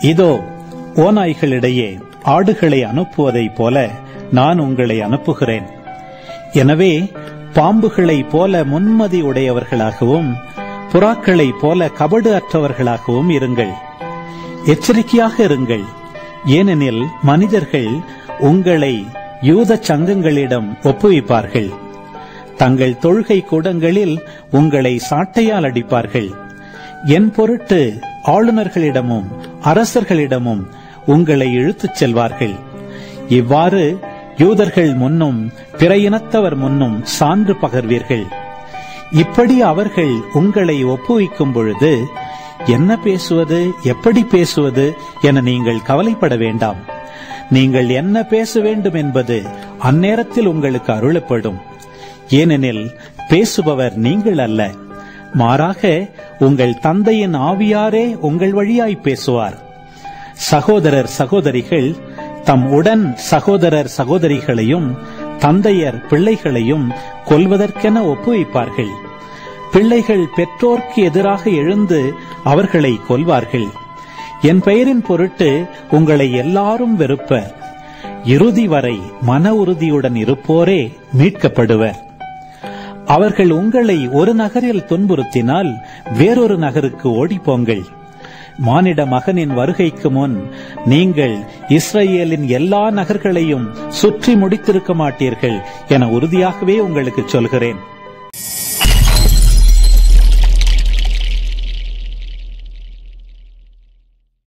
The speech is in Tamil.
இதோ ஓநாய்களிடையே ஆடுகளை அனுப்புவதைப் போல நான் உங்களை அனுப்புகிறேன். எனவே பாம்புகளைப் போல முன்மதி உடையவர்களாகவும் புறாக்களைப் போல கபடு அற்றவர்களாகவும் இருங்கள். எச்சரிக்கையாக இருங்கள். ஏனெனில் மனிதர்கள் உங்களை யூத சங்கங்களிடம் ஒப்புவிப்பார்கள். தங்கள் தொழுகை கூடங்களில் உங்களை சாட்டையால் அடிப்பார்கள். என் பொருட்டு ஆளுநர்களிடமும் அரசர்களிடமும் உங்களை இழுத்துச் செல்வார்கள். இவ்வாறு யூதர்கள் முன்னும் பிற இனத்தவர் முன்னும் சான்று பகர்வீர்கள். இப்படி அவர்கள் உங்களை ஒப்புவிக்கும் பொழுது என்ன பேசுவது, எப்படி பேசுவது என நீங்கள் கவலைப்பட வேண்டாம். நீங்கள் என்ன பேச வேண்டும் என்பது அந்நேரத்தில் உங்களுக்கு அருளப்படும். ஏனெனில் பேசுபவர் நீங்கள் அல்ல, மாறாக உங்கள் தந்தையின் ஆவியாரே உங்கள் வழியாய் பேசுவார். சகோதரர் சகோதரிகள் தம் உடன் சகோதரர் சகோதரிகளையும் தந்தையர் பிள்ளைகளையும் கொல்வதற்கென ஒப்புவிப்பார்கள். பிள்ளைகள் பெற்றோர்க்கு எதிராக எழுந்து அவர்களை கொல்வார்கள். என் பெயரின் பொருட்டு உங்களை எல்லாரும் வெறுப்பர். இறுதி வரை மன உறுதியுடன் இருப்போரே மீட்கப்படுவர். அவர்கள் உங்களை ஒரு நகரில் துன்புறுத்தினால் வேறொரு நகருக்கு ஓடிப்போங்கள். மானிட மகனின் வருகைக்கு முன் நீங்கள் இஸ்ரவேலின் எல்லா நகர்களையும் சுற்றி முடித்திருக்க மாட்டீர்கள் என உறுதியாகவே உங்களுக்கு சொல்கிறேன்.